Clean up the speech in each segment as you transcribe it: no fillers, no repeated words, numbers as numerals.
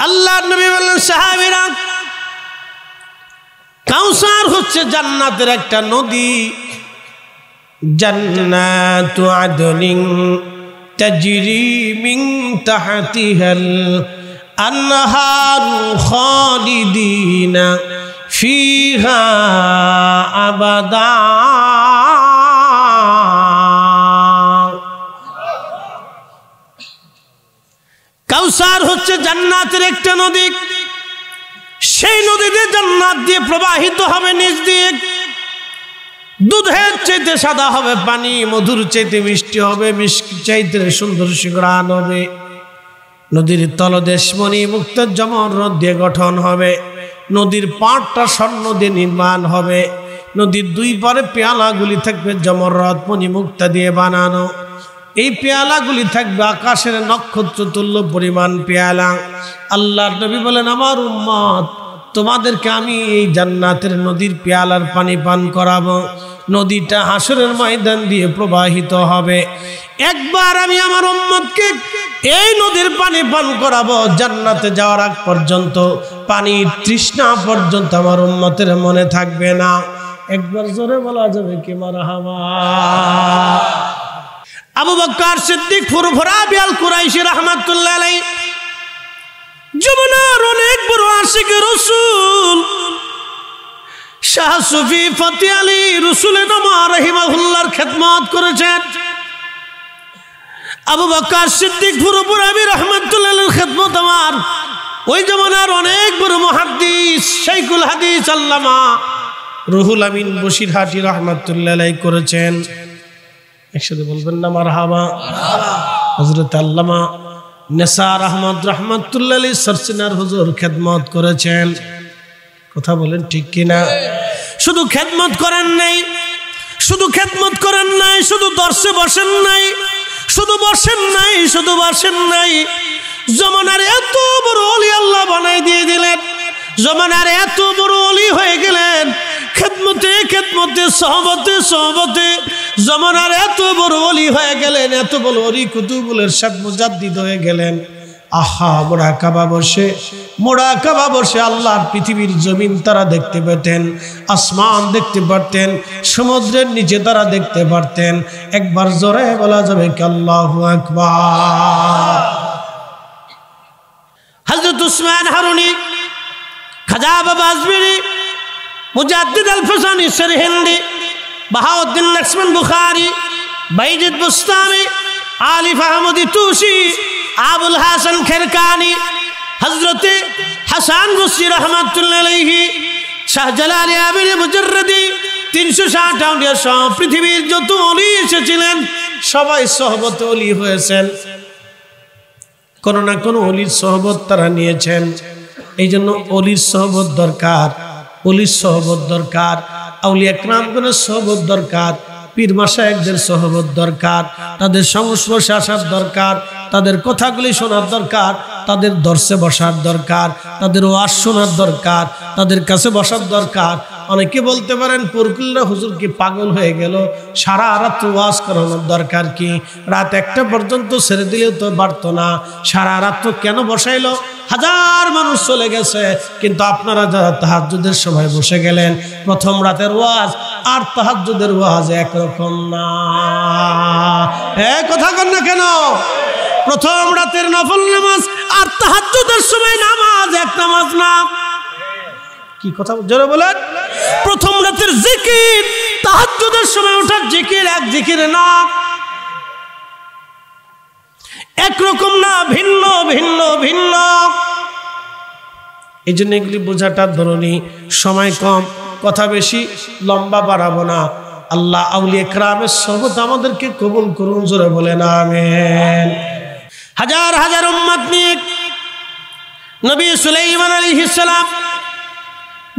আল্লাহর নবী বললেন সাহাবীরা কাউসার হচ্ছে জান্নাতের একটা নদী জান্নাতু আদনিন তাজরি মিন তাহতিহাল আনহারু খালিদিনা ফিহা আবাদা কাউসার হচ্ছে জান্নাতের একটা নদী সেই নদীতে জান্নাত দিয়ে প্রবাহিত হবে নিচ দিয়ে দুধের চাইতে সাদা হবে পানি মধুর চাইতে মিষ্টি হবে মিষ্টি চাইতে সুন্দর সুঘ্রাণ হবে নদীর তলদেশ মণি মুক্ত জমরদ দিয়ে গঠন হবে নদীর পাড়টা স্বর্ণ দিয়ে নির্মাণ হবে নদীর দুই পারে পেয়ালাগুলি থাকবে জমরদ মণি মুক্তা দিয়ে বানানো এই পেয়ালাগুলি থাকবে আকাশের নক্ষত্র তুল্য পরিমাণ পেয়ালা আল্লাহর নবী বলেন আমার উম্মত তোমাদেরকে আমি এই জান্নাতের নদীর পেয়ালার পানি পান করাবো নদীটা হাসরের ময়দান দিয়ে প্রবাহিত হবে একবার আমি আমার উম্মতকে এই নদীর পানি পান করাবো জান্নাতে যাওয়ার আগ পর্যন্ত পানির তৃষ্ণা পর্যন্ত আমার উম্মতের মনে থাকবে না একবার জোরে বলা যাবে কি মারহাবা আবু বকর সিদ্দিক ফুরফুরা বিআল কুরাইশি রাহমাতুল্লাহ আলাইহি যমুনার অনেক বড় আশিক রাসূল শাহ সুফি ফতি আলী রাসূলের নামা রাহিমাহুল্লাহর খেদমত করেছেন আবু বকর সিদ্দিক ফুরফুরা বি রাহমাতুল্লাহ আলাইহির খেদমত আমার ওই যমুনার অনেক বড় মুহাদ্দিস শাইখুল হাদিস আল্লামা রুহুল আমিন বশিরহাটি রাহমাতুল্লাহ আলাইহি করেছেন একসাথে বলবেন না মারহাবা হযরত আল্লামা নিসার আহমদ রাহমাতুল্লাহ আলাইহি সরসিনার হুজুর খেদমত করেছেন কথা বলেন ঠিক কি না শুধু খেদমত করেন নাই শুধু খেদমত করেন নাই শুধু দর্শে বসেন নাই শুধু বসেন নাই শুধু বসেন নাই জমানার এত বড় ওলি আল্লাহ বানাই দিয়ে দিলেন জমানার এত বড় ওলি হয়ে গেলেন খেদমতে খেদমতে সহবতে সহবতে জমানার এত বড় ওলি হয়ে গেলেন এত বড় ওলি কুতুবুলের সব মুজাদ্দিদ হয়ে গেলেন আহা মোড়াকাবা বসে আল্লাহর পৃথিবীর জমিন তারা দেখতে পেতেন আসমান দেখতে পারতেন সমুদ্রের নিচে তারা দেখতে পারতেন একবার জোরে বলা যাবে কি আল্লাহু আকবার হযরত উসমান হারুনি খাজা বাবা আজমিরি মুজাদ্দিদ আল-ফাসানি সরহিন্দি বাহাউদ্দিন লক্ষ্মণ বুখারী বাইজিদ বুস্তামি আলিফ আহমদি তুসি আবুল হাসান খেরকানি হযরত হাসান বসরি রাহমাতুল্লাহ আলাইহি শাহজালালি আবির মুজাররদি 360 আউলিয়া সহ পৃথিবীর যত ওলি এসেছিলেন সবাই সোহবত ওলি হয়েছেন কোন না কোন ওলির সোহবত তারা নিয়েছেন এইজন্য ওলির সোহবত দরকার ওলির সোহবত দরকার আউলিয়া کرامগণের সোহবত দরকার পীর মাশায়েখদের সোহবত দরকার তাদের সংস্পর্শে আসার দরকার তাদের কথাগুলি শোনার দরকার তাদের দর্শে বসার দরকার তাদের ওয়াজ শোনার দরকার তাদের কাছে বসার দরকার অনেকে বলতে পারেন পরকুল্লা হুজুর কি পাগল হয়ে গেল সারা রাত ওয়াজ করানোর দরকার কি রাত 1টা পর্যন্ত ছেড়ে দিলেও তো পারতো না সারা রাত কেন বসাইলো হাজার মানুষ চলে গেছে কিন্তু আপনারা যারা তাহাজ্জুদের সময় বসে গেলেন প্রথম রাতের ওয়াজ আর তাহাজ্জুদের ওয়াজ একরকম না কথা কন না কেন প্রথম রাতের নফল নামাজ আর তাহাজ্জুদের সময় নামাজ এক নামাজ না কি কথা জোরে বলেন প্রথম রাতের জিকির তাহাজ্জুদের সময় ওঠার জিকির এক জিকির না একরকম না ভিন্ন ভিন্ন ভিন্ন এইজন্য এগুলি বোঝাটা ধরনি সময় কম কথা বেশি লম্বা বাড়াবো না আল্লাহ আউলিয়া کرامের সোহবত আমাদেরকে কবুল করুন জোরে বলেন আমিন হাজার হাজার উম্মত নিয়ে নবী সুলাইমান আলাইহিস সালাম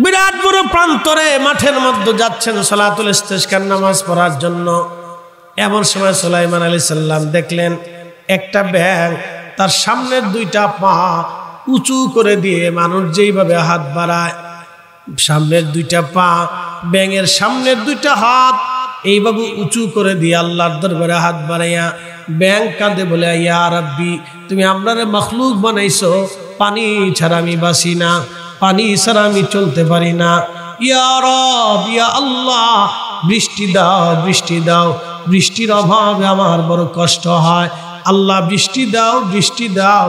বিরাট বড় প্রান্তরে মাঠের মধ্যে যাচ্ছেন সালাতুল ইস্তিসকার নামাজ পড়ার জন্য এমন সময় সুলাইমান আলাইহিস সালাম দেখলেন একটা ব্যাঙ তার সামনের 2টা পা উঁচু করে দিয়ে মানুষ যেইভাবে হাত বাড়ায় সামনের 2টা পা ব্যাঙের সামনের 2টা হাত এইভাবে উঁচু করে দিয়ে আল্লাহর দরবারে হাত বাড়াইয়া ব্যাঙ কাঁদে বলে ইয়া রাব্বি তুমি আমরারে মখলুক বানাইছো পানি ছাড়া আমি বাঁচি না, পানি ছাড়া আমি চলতে পারি না। ইয়া রব, ইয়া আল্লাহ, বৃষ্টি দাও, বৃষ্টি দাও, বৃষ্টির অভাবে আমার বড় কষ্ট হয়। আল্লাহ বৃষ্টি দাও, বৃষ্টি দাও।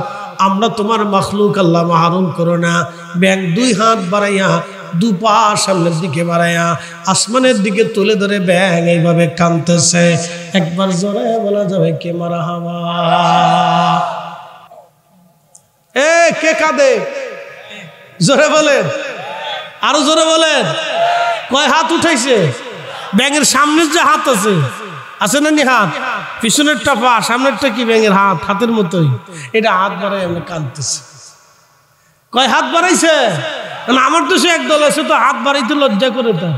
আমরা তোমার মাখলুক, আল্লাহ মাহরুম করো না। ব্যাং দুই হাত বাড়াইয়া, দু পা সামনের দিকে বাড়াইয়া আসমানের দিকে তুলে ধরে ব্যাং এইভাবে কাঁদতেছে। একবার জোরে বলা যাবে কে মারহাবা? এ কে কাঁদে? জোরে বলেন, আরো জোরে বলেন। কয় হাত উঠাইছে? ব্যাঙের সামনের যে হাত আছে, আছে না নি হাত? পিছনেরটা পা, সামনেরটা কি ব্যাঙের হাত? হাতের মতোই এটা হাত বাড়াই আমরা কাঁদতেছি। কয় হাত বাড়াইছে? আমার তো সে একদল আছে তো হাত বাড়াইতে লজ্জা করে। তা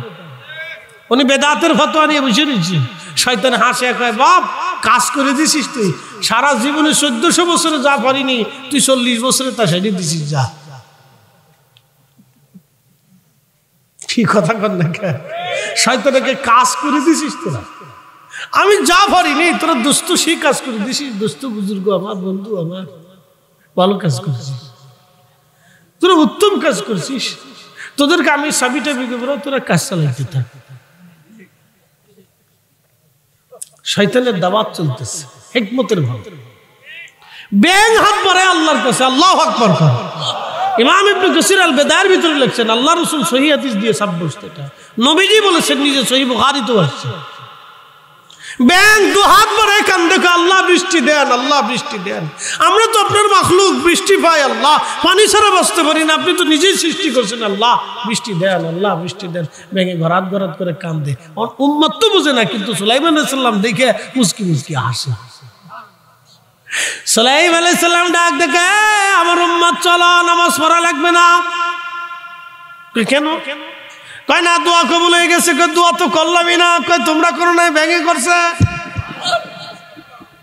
উনি বেদাতের ফতোয়া নিয়ে বসে রয়েছে। শয়তান হাসে, কয় বাপ কাজ করে দিছিস তুই, সারা জীবনে 1400 বছরে যা পারিনি তুই 40 বছরে তা সেরে দিছিস। যা, ঠিক কথা কর না কে? শয়তানকে কাজ করে দিছিস তোরা। আমি যা পারিনি তোরা দোস্ত সেই কাজ করে দিছিস। দোস্ত বুজুর্গ আমার, বন্ধু আমার, ভালো কাজ করছিস, তোরা উত্তম কাজ করছিস। তোদেরকে আমি সাবিটা বিকে বলো, তোরা কাজ চালাইতে থাক। শয়তানের দাওয়াত চলতেছে হিকমতের ভাব। ব্যাং হাত বাড়ায় আল্লাহর কাছে, আল্লাহু আকবার কর। ইমাম ইবনে কাসির আল বেদায়ের ভিতরে লিখছেন, আল্লাহ রাসূল সহিহ হাদিস দিয়ে সাব্যস্ত, এটা নবীজি বলেছেন, নিজে সহিহ বুখারীতে আসছে। ব্যাং দু হাত বাড়ায় কান্দে, আল্লাহ বৃষ্টি দেন, আল্লাহ বৃষ্টি দেন। আমরা তো আপনার মাখলুক, বৃষ্টি পাই আল্লাহ, পানি ছাড়া বাঁচতে পারি না, আপনি তো নিজেই সৃষ্টি করছেন, আল্লাহ বৃষ্টি দেন, আল্লাহ বৃষ্টি দেন। ব্যাঙে ঘরাত ঘরাত করে কান্দে। উম্মত তো বুঝে না, কিন্তু সুলাইমান আলাইহিস সালাম দেখে মুস্কি মুস্কি হাসে। সুলাইমান আলাইহিস সালাম ডাক দেখে, আমার উম্মত চলো, নামাজ পড়া লাগবে না। কেন? কয় না দোয়া কবুল হয়ে গেছে। কয় দোয়া তো করলামই না। কয় তোমরা করো নাই, ব্যাঙে করছে।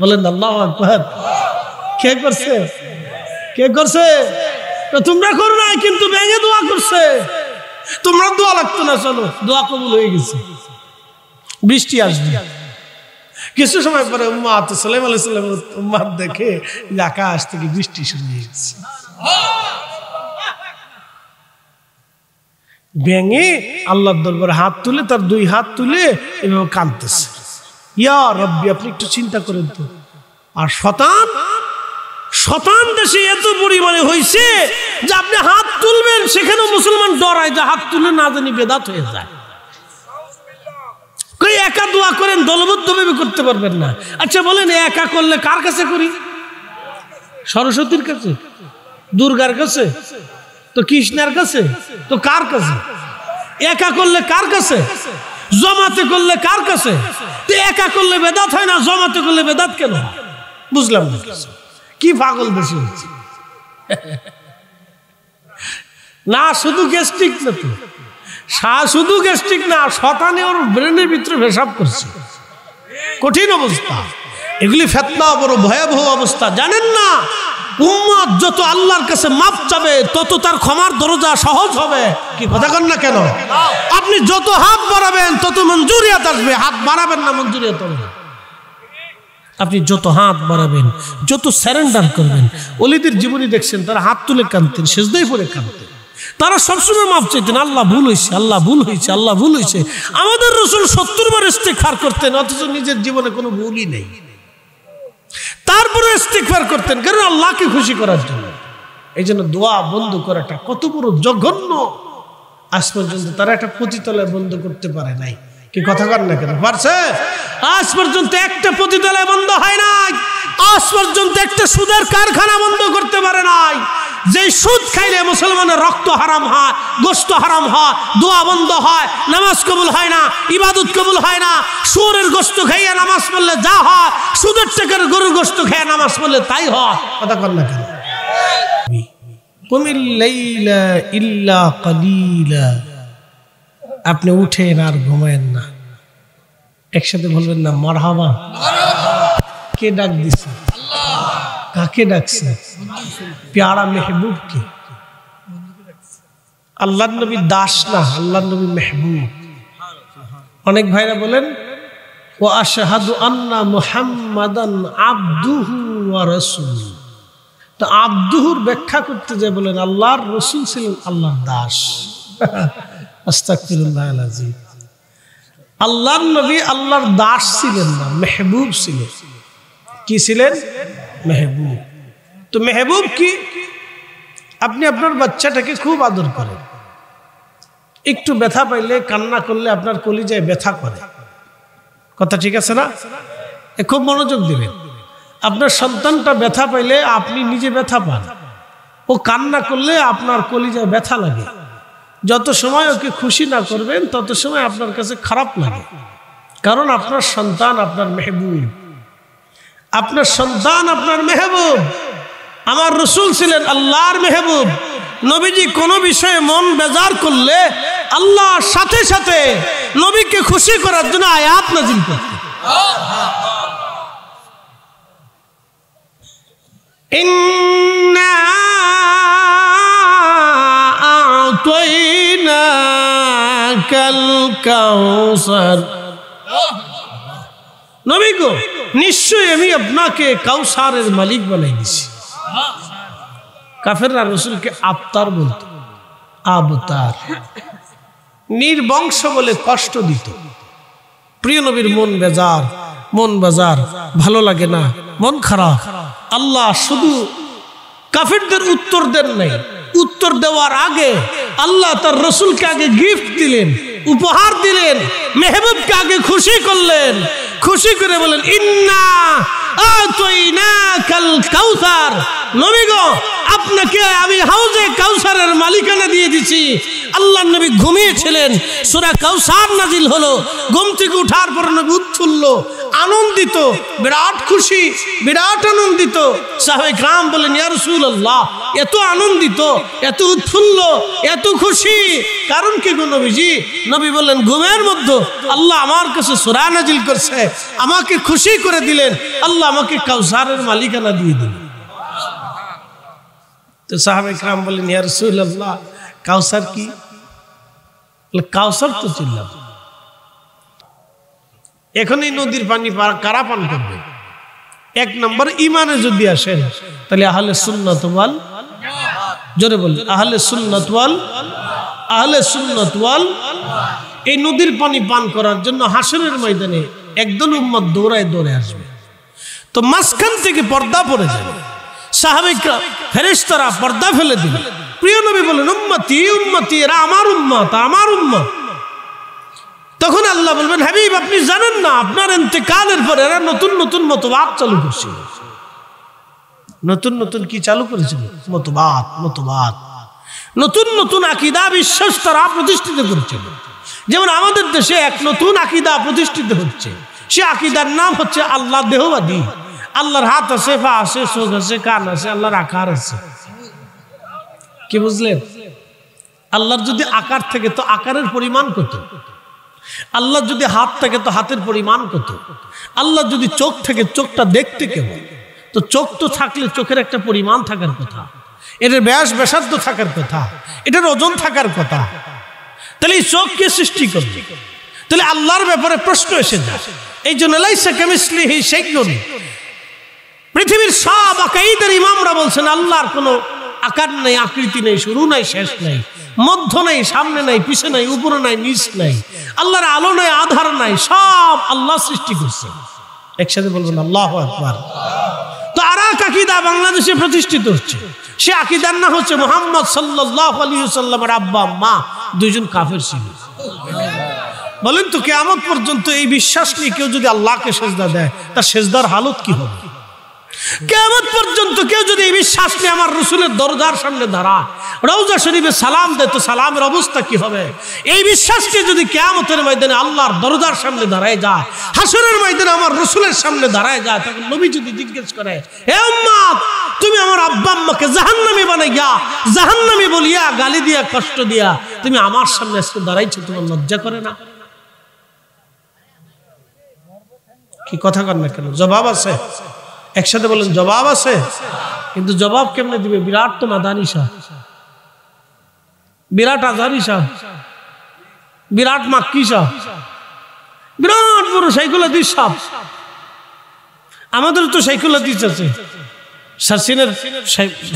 বলেন আল্লাহু আকবার। কে করছে? কে করছে? তোমরা করো নাই, কিন্তু ব্যাঙে দোয়া করছে। তোমরা দোয়া লাগতো না, চলো দোয়া কবুল হয়ে গেছে, বৃষ্টি আসবে। কিছু সময় পরে উম্মাত সুলাইমান আলাইহিস সালামের উম্মাত দেখে আকাশ থেকে বৃষ্টি শুরু হয়ে গেছে। ব্যাঙে আল্লাহর দরবারে হাত তুলে, তার দুই হাত তুলে এভাবে কাঁদতেছে, ইয়া রব্বি, আপনি একটু চিন্তা করেন তো। আর শতান দেশে এত পরিমাণে হয়েছে যে আপনি হাত তুলবেন, সেখানেও মুসলমান ডরায় যে হাত তুলে না জানি বেদাত হয়ে যায়। কই একা দোয়া করেন, দলবদ্ধভাবে করতে পারবেন না। আচ্ছা বলেন, একা করলে কার কাছে করি? সরস্বতীর কাছে, দুর্গার কাছে, তো কৃষ্ণের কাছে, তো কার কাছে? একা করলে কার কাছে? জমাতে করলে কার কাছে? তো একা করলে বেদাত হয় না, জমাতে করলে বেদাত কেন? বুঝলাম না, কি পাগল বেশি হচ্ছে না। শুধু গ্যাস্ট্রিক না তো, শুধু গ্যাস্ট্রিক না, শতানে ওর ব্রেনের ভিতরে পেশাব করছে। কঠিন অবস্থা এগুলি, ফিতনা, বড় ভয়াবহ অবস্থা। জানেন না, উম্মত যত আল্লাহর কাছে মাপ চাবে তত তার ক্ষমার দরজা সহজ হবে। কি কথা কন না কেন? আপনি যত হাত বাড়াবেন তত মঞ্জুরিয়াত আসবে। হাত বাড়াবেন না, মঞ্জুরিয়াত হবে। আপনি যত হাত বাড়াবেন, যত সারেন্ডার করবেন। ওলিদের জীবনী দেখছেন, তারা হাত তুলে কাঁদতেন, সেজদায় পড়ে কাঁদতেন। তারা সবসময় মাপ চাইতেন, আল্লাহ ভুল হয়েছে, আল্লাহ ভুল হয়েছে, আল্লাহ ভুল হয়েছে। আমাদের রাসূল 70 বার ইস্তিগফার করতেন, অথচ নিজের জীবনে কোনো ভুলই নেই। তারপরে ইস্তিগফার করতেন, কারণ আল্লাহকে খুশি করার জন্য। এই জন্য দোয়া বন্ধ করাটা কত বড় জঘন্য। আজ পর্যন্ত তারা একটা পতিতালয় বন্ধ করতে পারে নাই। কি কথা কর না কেন? পারছে? আজ পর্যন্ত একটা পতিতালয় বন্ধ হয় নাই। আজ পর্যন্ত একটা সুদের কারখানা বন্ধ করতে পারে নাই। যে সুদ খাইলে মুসলমানের রক্ত হারাম হয়, গোশত হারাম হয়, দোয়া বন্ধ হয়, নামাজ কবুল হয় না, ইবাদত কবুল হয় না। সুরের গোশত খাইয়া নামাজ পড়লে যা হয়, সুদের টাকার গরুর গোশত খাইয়া নামাজ পড়লে তাই হয়। কথা কর না কেন? কুমিল লাইলা ইল্লা কালিলা। আপনি উঠেন আর ঘুমায়েন না। একসাথে বলবেন না মারহাবা। কে ডাক দিছে? কাকে ডাকছে? প্যারা মেহবুবকে। আল্লাহর নবী দাস না, আল্লাহর নবী মেহবুব। অনেক ভাইরা বলেন ওয়া আশহাদু আন্না মুহাম্মাদান আবদুহু ওয়া রাসূলুহু। তো আব্দুহুর ব্যাখ্যা করতে যায় বলেন আল্লাহর রসুল ছিলেন আল্লাহর দাস। আস্তাগফিরুল্লাহ আল-আযীম। আল্লাহর নবী আল্লাহর দাস ছিলেন না, মেহবুব ছিলেন। কি ছিলেন? মেহবুব। তো মেহবুব কি? আপনি আপনার বাচ্চাটাকে খুব আদর করেন, একটু ব্যথা পাইলে কান্না করলে আপনার কলিজায় ব্যথা করে, কথা ঠিক আছে না? খুব মনোযোগ দিবেন। আপনার সন্তানটা ব্যথা পাইলে আপনি নিজে ব্যথা পান, ও কান্না করলে আপনার কলিজায় ব্যথা লাগে। যত সময় ওকে খুশি না করবেন তত সময় আপনার কাছে খারাপ লাগে, কারণ আপনার সন্তান আপনার মেহবুব, আপনার সন্তান আপনার মেহবুব। আমার রসুল ছিলেন আল্লাহর মেহবুব। নবীজি কোনো বিষয়ে মন বেজার করলে আল্লাহর সাথে সাথে নবীকে খুশি করার জন্য আয়াত নাজিল করতেন। ইন্না আ'তাইনাকাল কাউসার, নবী গো নিশ্চয়ই আমি আপনাকে কাউসারের মালিক বানাই দিছি। কাফেররা রসুলকে আবতার বলতো, আবতার, নির্বংশ বলে কষ্ট দিত। প্রিয় নবীর মন বেজার, মন বাজার, ভালো লাগে না, মন খারাপ। আল্লাহ শুধু কাফেরদের উত্তর দেন নাই, উত্তর দেওয়ার আগে আল্লাহ তার রসুলকে আগে গিফট দিলেন, উপহার দিলেন, মেহবুবকে আগে খুশি করলেন। খুশি করে বলেন ইন্না আ'তাইনাকাল কাউসার, নবী গো আপনাকে আমি হাউজে কাউসারের মালিকানা দিয়ে দিছি। আল্লাহর নবী ঘুমিয়েছিলেন, সূরা কাউসার নাজিল হলো। ঘুম থেকে ওঠার পর নবী উৎফুল্ল, আনন্দিত, বিরাট খুশি, বিরাট আনন্দিত। সাহাবায়ে কেরাম বলেন ইয়া রাসূলুল্লাহ, এত আনন্দিত, এত উৎফুল্ল, এত খুশি কারণ কি গো নবীজি? নবী বললেন ঘুমের মধ্যে আল্লাহ আমার কাছে সূরা নাজিল করছে, আমাকে খুশি করে দিলেন, আল্লাহ আমাকে কাউসারের মালিকানা দিয়ে দিলেন। তো সাহাবায়ে কেরাম বলেন ইয়া রাসূলুল্লাহ কাউসার কি? কাউসার তো চিনলাম, এখন এই নদীর পানি কারা পান করবে? এক নম্বর ইমানে যদি আসেন তাহলে আহলে সুন্নাত ওয়াল, জোরে বল আহলে সুন্নাত ওয়াল, আহলে সুন্নাত ওয়াল। এই নদীর পানি পান করার জন্য হাসরের ময়দানে একদল উম্মত দৌড়ায় দৌড়ে আসবে। তো মাঝখান থেকে পর্দা পড়ে যাবে, সাহাবায়ে ফেরেশতারা পর্দা ফেলে দিবে। প্রিয় নবী বলেন উম্মতি উম্মতি, এরা আমার উম্মত, আমার উম্মত। তখন আল্লাহ বলবেন হাবিব আপনি জানেন না আপনার ইন্তেকালের পর এরা নতুন নতুন মতবাদ চালু করছিল। নতুন নতুন কি চালু করেছিল? মতবাদ, মতবাদ, নতুন নতুন আকীদা বিশ্বাস তারা প্রতিষ্ঠিত করেছিল। যেমন আমাদের দেশে এক নতুন আকীদা প্রতিষ্ঠিত হচ্ছে, সে আকীদার নাম হচ্ছে আল্লাহ দেহবাদী। আল্লাহর হাত আছে, পা আছে, চোখ আছে, কান আছে, আল্লাহর আকার আছে। কি বুঝলেন? আল্লাহর যদি আকার থাকে তো আকারের পরিমাণ কত? আল্লাহ যদি হাত থাকে তো হাতের পরিমাণ কত? আল্লাহ যদি চোখ থাকে চোখটা দেখতে কেমন? তো চোখ তো থাকলে চোখের একটা পরিমাণ থাকার কথা, এটার ব্যাস ব্যাসার্ধ থাকার কথা, এটার ওজন থাকার কথা। তাহলে এই চোখ কে সৃষ্টি করবে? তাহলে আল্লাহর ব্যাপারে প্রশ্ন এসে যায়। এই জন্য লাইসা কামিসলিহি শাইউন, পৃথিবীর সব আকাইদার ইমামরা বলছেন আল্লাহর কোনো আকার নাই, আকৃতি নেই, শুরু নাই, শেষ নাই, মধ্য নাই, সামনে নাই, পিছে নাই, উপরে নাই, নিচ নাই। আল্লাহর আলো নাই, আধার নাই, সব আল্লাহ সৃষ্টি করছে। একসাথে বলবেন আল্লাহু আকবার। তো আর এক আকীদা বাংলাদেশে প্রতিষ্ঠিত হচ্ছে, সে আকীদার নাম হচ্ছে মুহাম্মদ সাল্লাল্লাহু আলাইহি ওয়াসাল্লামের আব্বা আম্মা দুইজন কাফের ছিল। বলেন তো কিয়ামত পর্যন্ত এই বিশ্বাস নিয়ে কেউ যদি আল্লাহকে সিজদা দেয় তার সিজদার হালত কি হবে? কিয়ামত পর্যন্ত কেউ যদি এই বিশ্বাস নিয়ে আমার রাসূলের দরজার সামনে দাঁড়ায়, রওজা শরীফে সালাম দেয় তো সালামের অবস্থা কি হবে? এই বিশ্বাসকে যদি কিয়ামতের ময়দানে আল্লাহর দরজার সামনে দাঁড়ায় যায়, হাসরের ময়দানে আমার রাসূলের সামনে দাঁড়ায় যায়, তখন নবী যদি জিজ্ঞেস করে হে উম্মত তুমি আমার আব্বা আম্মাকে জাহান্নামী বানাইয়া, জাহান্নামী বলিয়া, গালি দিয়া, কষ্ট দিয়া তুমি আমার সামনে আজকে দাঁড়াইছো, তোমার লজ্জা করে না? কি কথা কন না কেন? জবাব আছে? একসাথে বলেন জবাব আছে। কিন্তু জবাব কেমনে দিবে? বিরাট তো মাদানী শাহ, বিরাট আজহারি শাহ, বিরাট মাক্কি শাহ, বিরাট বড় শাইখুল হাদিস শাহ। আমাদের তো শাইখুল হাদিস আছে, সারসিনের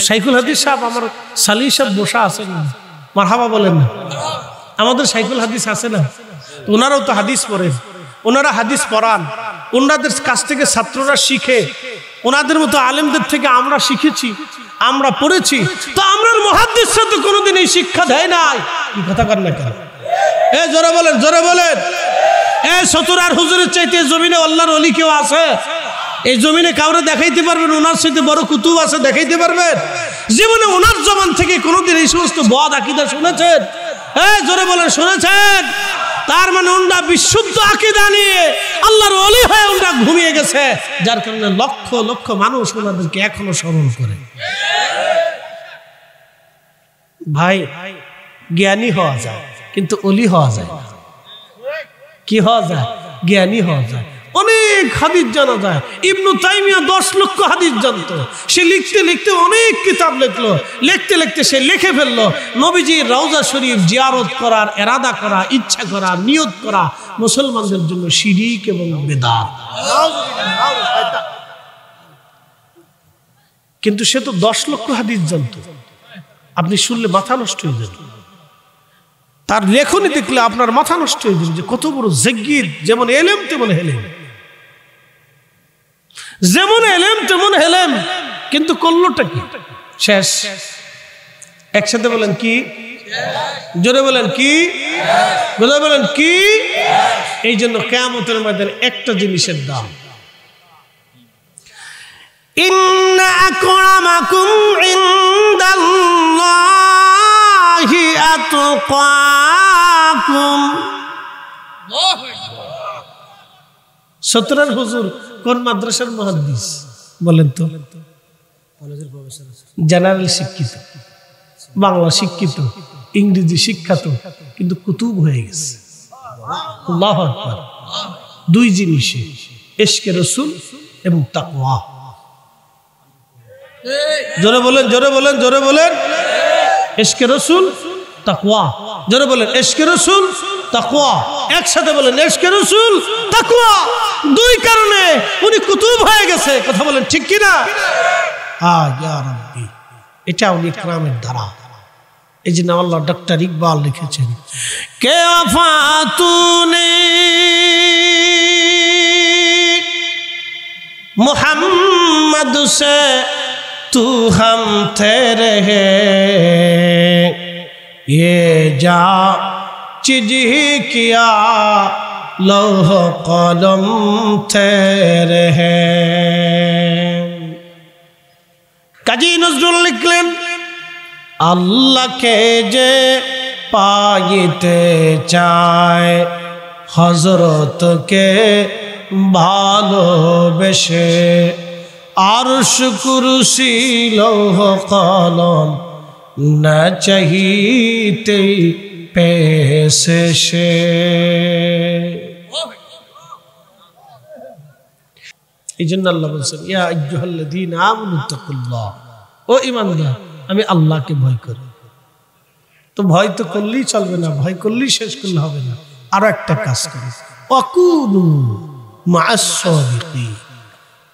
শাইখুল হাদিস সাহেব আমার সালি সাহেব বসা আছেন, মারহাবা বলেন না। আমাদের শাইখুল হাদিস আছে না, ওনারাও তো হাদিস পড়েন, ওনারা হাদিস পড়ান, ওনাদের কাছ থেকে ছাত্ররা শিখে, ওনাদের মতো আলেমদের থেকে আমরা শিখেছি, আমরা পড়েছি। তো আমরা মুহাদ্দিসরা তো কোনোদিন এই শিক্ষা দেয় নাই। কি কথা কর না কেন? জোরে বলেন, জোরে বলেন। সতুরার হুজুরের চাইতে জমিনে আল্লাহর ওলি কেউ আছে? এই জমিনে কাউরে দেখাইতে পারবেন ওনার সাথে বড় কুতুব আছে? দেখাইতে পারবেন? জীবনে ওনার জবান থেকে কোনোদিন এই সমস্ত বদ আকীদা শুনেছেন? জোরে বলেন, শুনেছেন? তার মানে ওনারা বিশুদ্ধ আকীদা নিয়ে আল্লাহর ওলি হয়ে ওনারা ঘুমিয়ে গেছে, যার কারণে লক্ষ লক্ষ মানুষ ওনাদেরকে এখনো স্মরণ করে। ভাই, জ্ঞানী হওয়া যায় কিন্তু ওলি হওয়া যায় না। কি হওয়া যায়? জ্ঞানী হওয়া যায়। অনেক হাদিস জানা যায়। ইবনু তাইমিয়া 10 লক্ষ হাদিস জানত। সে লিখতে লিখতে অনেক কিতাব লিখলো, লিখতে লিখতে সে লিখে ফেললো নবীজির রওজা শরীফ জিয়ারত করার এরাদা করা, ইচ্ছা করা, নিয়ত করা মুসলমানদের জন্য শিরক এবং বিদআত। কিন্তু সে তো 10 লক্ষ হাদিস জানত। আপনি শুনলে মাথা নষ্ট হয়ে যাবে। তার লেখনী দেখলে আপনার মাথা নষ্ট হয়ে যাবে যে কত বড় জিজ্ঞিদ। যেমন এলেম তেমন হেলেম, যেমন এলেম তেমন হেলেম, কিন্তু করলোটা কি? শেষ। একসাথে বলেন কি? জোরে বলেন কি? জোরে বলেন কি? এই জন্য কিয়ামতের ময়দানে একটা জিনিসের দাম। ইন্না আকরামাকুম ইনদাল্লাহি আতকাকুম। সতরার হুজুর কোন মাদ্রাসার মুহাদ্দিস বলেন তো? জেনারেল শিক্ষিত, বাংলা শিক্ষিত, ইংরেজি শিক্ষিত, কিন্তু কুতুব হয়ে গেছে। আল্লাহু আকবার। 2 জিনিসে, ইশকে রাসূল এবং তাকওয়া। জোরে বলেন, জোরে বলেন, জোরে বলেন। ইশকে রাসূল, তাকওয়া। জোরে বলেন, ইশকে রাসূল, তাকওয়া। একসাথে বলেন, ইশকে রাসূল, তাকওয়া। 2 কারণে উনি কুতুব হয়ে গেছে। কথা বলেন ঠিক কি না? ইয়া রাব্বি, এটা উনি ইকরামের ধারা। এই জন্য আল্লাহ ডক্টর ইকবাল লিখেছেন, কে ওয়াফাতুনে মুহাম্মদ সে तू हम तेरे हैं, ये जा चीज ही किया लौह कलम तेरे हैं। কাজী নজরুল লিখলেন, আল্লাহকে যে পাইতে চায় হযরতকে ভালোবেসে, আরশ কুরসি লৌহ কলম না চাহিতে পেশে সে। এই জন্য আল্লাহ বলছেন, ইয়া আইয়ুহাল্লাযীনা আমানু তাকুল্লাহ, ও ঈমানদার আমি আল্লাহকে ভয় করি। তো ভয় তো করলেই চলবে না, ভয় করলেই শেষ করলে হবে না। আরো একটা কাজ করি, ওয়াকুনু মা'আস সাদিকিন,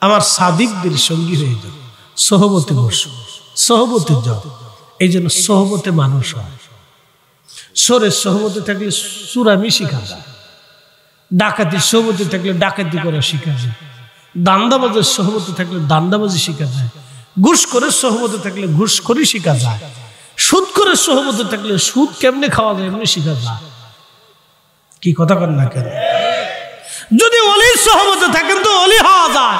আমার সাদিকদের সঙ্গী হয়ে যাও, সোহবতে বসো, সোহবতে যাও। এই জন্য সোহবতে মানুষ হয়। সোরের সোহবতে থাকলে সুরামি শিখা যায়, ডাকাতির সোহবতে থাকলে ডাকাতি করা শিখা যায়, দান্দাবাজের সোহবতে থাকলে দান্দাবাজি শিখা যায়, ঘুষখোরের সোহবতে থাকলে ঘুষখোরি শিখা যায়, সুদখোরের সোহবতে থাকলে সুদ কেমনে খাওয়া যায় এমনি শিখা যায়। কি কথা কর না কেন? যদি ওলির সোহবতে থাকেন তো ওলি হওয়া যায়।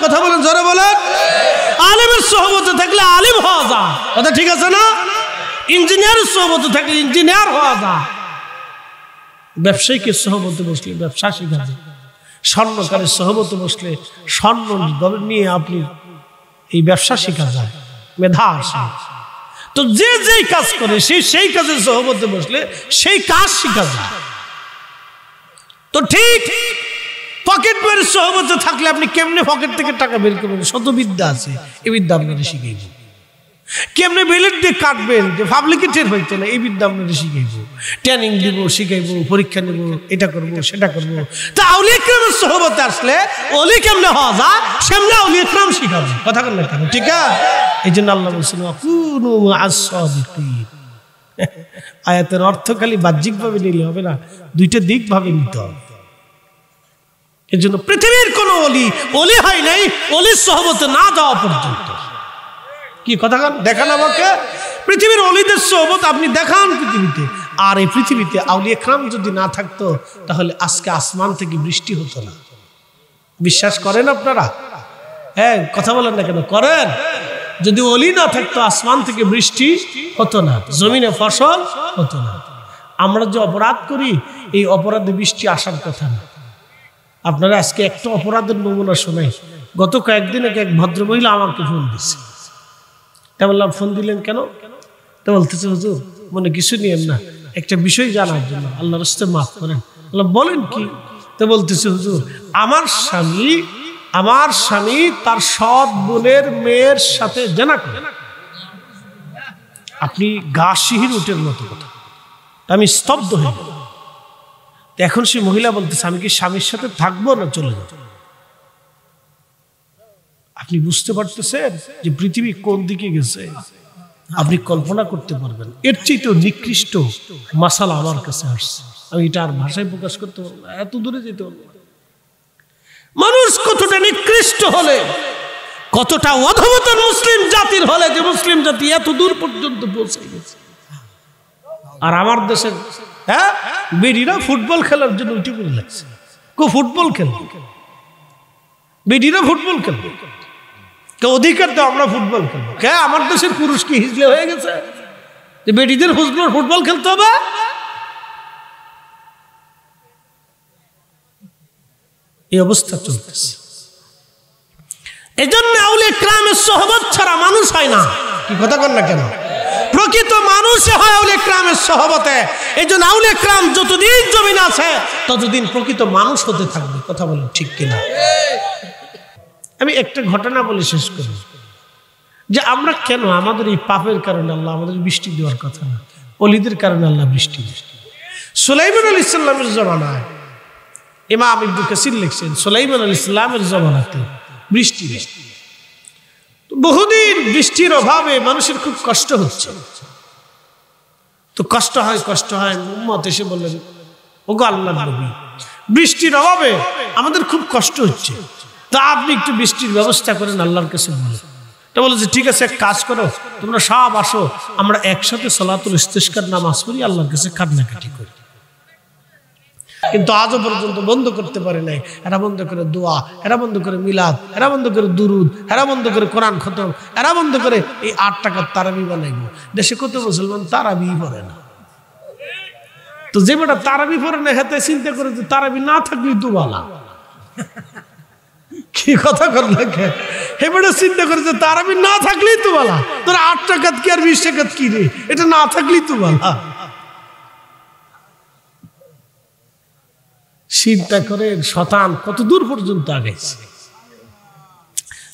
কথা বলেন, জোরে বলেন। আলেমের সোহবতে থাকলে আলেম হওয়া যায়। কথা ঠিক আছে না? ইঞ্জিনিয়ারের সোহবতে থাকলে ইঞ্জিনিয়ার হওয়া যায়। ব্যবসায়ীকে সোহবতে বসলে ব্যবসা শিখা যায়। স্বর্ণকারের সোহবতে বসলে স্বর্ণ নিয়ে আপনি এই ব্যবসা শিখা যায়, মেধা আসে। তো যে যেই কাজ করে সেই কাজের সোহবতে বসলে সেই কাজ শিখা যায়। তো ঠিক পকেট মারের সোহবতে থাকলে আপনি কেমনে পকেট থেকে টাকা বের করবেন, শত বিদ্যা আছে, এই বিদ্যা আপনাকে শিখিয়ে দেব। কেমনে বেলেট দিয়ে কাটবেন যে পাবলিকে টের হইতো না, এই বিদ্যা আপনাদের শিখাইব, ট্রেনিং দিব, শিখাইব, পরীক্ষা নেব, এটা করব সেটা করব। তা আউলিয়া ইকরামের সোহবতে আসলে ওলি কেমনে হওয়া যায় সেমনে আউলিয়া ইকরাম শিখাবো। কথা বল না কেন? ঠিক আছে, এই জন্য আল্লাহ বলছেন কুনু মা'আস সাদিকিন। আয়াতের অর্থ খালি বাহ্যিকভাবে নিলে হবে না, দুইটা দিক ভাবে নিতে হবে। এই জন্য পৃথিবীর কোন অলি হয় নাই অলির সোহবতে না যাওয়া পর্যন্ত। কি কথা দেখান আমাকে, পৃথিবীর অলিদের সোহবত আপনি দেখান পৃথিবীতে। আর এই পৃথিবীতে আউলিয়া ইকরাম যদি না থাকতো তাহলে আজকে আসমান থেকে বৃষ্টি হতো না। বিশ্বাস করেন আপনারা? হ্যাঁ, কথা বলেন না কেন? করেন। যদি অলি না থাকতো আসমান থেকে বৃষ্টি হতো না, জমিনে ফসল হতো না। আমরা যে অপরাধ করি এই অপরাধে বৃষ্টি আসার কথা না। আপনারা আজকে একটা অপরাধের নমুনা শোনাই। গত কয়েকদিন আগে এক ভদ্রমহিলা আমাকে ফোন দিচ্ছে। তা বললাম ফোন দিলেন কেন? তা বলতেছে হুজুর মনে কিছু নিয়েন না, একটা বিষয় জানার জন্য, আল্লাহর রাস্তায় মাফ করেন। বলেন কি? তা বলতেছে হুজুর আমার স্বামী তার সৎ বোনের মেয়ের সাথে জানা করে। আপনি গা শিহির উটের মতো কথা। আমি স্তব্ধ হয়ে গেল। এখন সে মহিলা বলতেছে আমি কি স্বামীর সাথে থাকবো না চলে যাব? আপনি বুঝতে পারতেছেন যে পৃথিবী কোন দিকে গেছে? আপনি কল্পনা করতে পারবেন এর চেয়ে নিকৃষ্ট মাসালা আমার কাছে আসছে। আমি এটা আর ভাষায় প্রকাশ করতে পারবো না, এত দূরে যেতে পারবো না। মানুষ কতটা নিকৃষ্ট হলে, কতটা অধঃপতন মুসলিম জাতির হলে যে মুসলিম জাতি এত দূর পর্যন্ত পৌঁছে গেছে। আর আমার দেশের বেডিরা ফুটবল খেলার জন্য উঠে পড়ে লাগছে। ফুটবল খেলবে, বেডিরা ফুটবল খেলবে, কে অধিকার দাও আমরা ফুটবল খেলবো। কে আমার দেশের পুরুষ কি হিজলে হয়ে গেছে যে বেডিদের ফুটবল খেলতে হবে? এই অবস্থা চলতেছে। এই জন্য আউলিয়া ইকরামের সোহবত ছাড়া মানুষ হয় না। কি কথা বল না কেন? প্রকৃত মানুষ হয় আউলিয়া ইকরামের সোহবতে। এই জন্য আউলিয়া ইকরাম যতদিন জমিন আছে ততদিন প্রকৃত মানুষ হতে থাকবে। কথা বলেন ঠিক কিনা? আমি একটা ঘটনা বলে শেষ করি যে আমরা কেন আমাদের এই পাপের কারণে আল্লাহ আমাদের বৃষ্টি দেওয়ার কথা না, অলিদের কারণে আল্লাহ বৃষ্টি দেয়। সুলাইমান আলাইহিস সালামের জমানায় ইমাম ইবনে কাসির লিখছেন সুলাইমান আলাইহিস সালামের জমানাতে বৃষ্টি নেই। বহুদিন বৃষ্টির অভাবে মানুষের খুব কষ্ট হচ্ছে। তো কষ্ট হয় উম্মত এসে বললেন ওগো আল্লাহর নবী, বৃষ্টির অভাবে আমাদের খুব কষ্ট হচ্ছে, তা আপনি একটু বৃষ্টির ব্যবস্থা করেন, আল্লাহর কাছে বলেন। তো বলে যে ঠিক আছে, এক কাজ করো, তোমরা সব আসো, আমরা একসাথে সালাতুল ইস্তিসকার নামাজ পড়ি, আল্লাহর কাছে কান্নাকাটি করি। কিন্তু আজও পর্যন্ত বন্ধ করতে পারে নাই। এরা বন্ধ করে দোয়া, এরা বন্ধ করে মিলাদ, এরা বন্ধ করে দুরুদ, এরা বন্ধ করে কোরআন খতম, এরা বন্ধ করে এই 8 টাকার তারাবি বানাইব। দেশে কত মুসলমান তারাবি পড়ে না। তো যে বেটা তারাবি পড়ে না হাতে চিন্তা করে যে তারাবি না থাকলেই তো বালা। কি কথা কর লাগে? হে বেটা চিন্তা করে যে তারাবি না থাকলেই তো বালা। তোর 8 টাকাত কি আর 20 টাকাত কি রে? এটা না থাকলেই তো বালা। চিন্তা করে শতান কত দূর পর্যন্ত আগাইছে।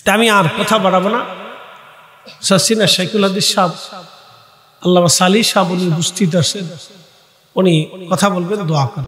তা আমি আর কথা বাড়াবো না। সাসিনা শাইখুল হাদিস সাহেব আল্লামা সালি সাহেব উনি উপস্থিত আছেন, উনি কথা বলবেন, দোয়া করেন।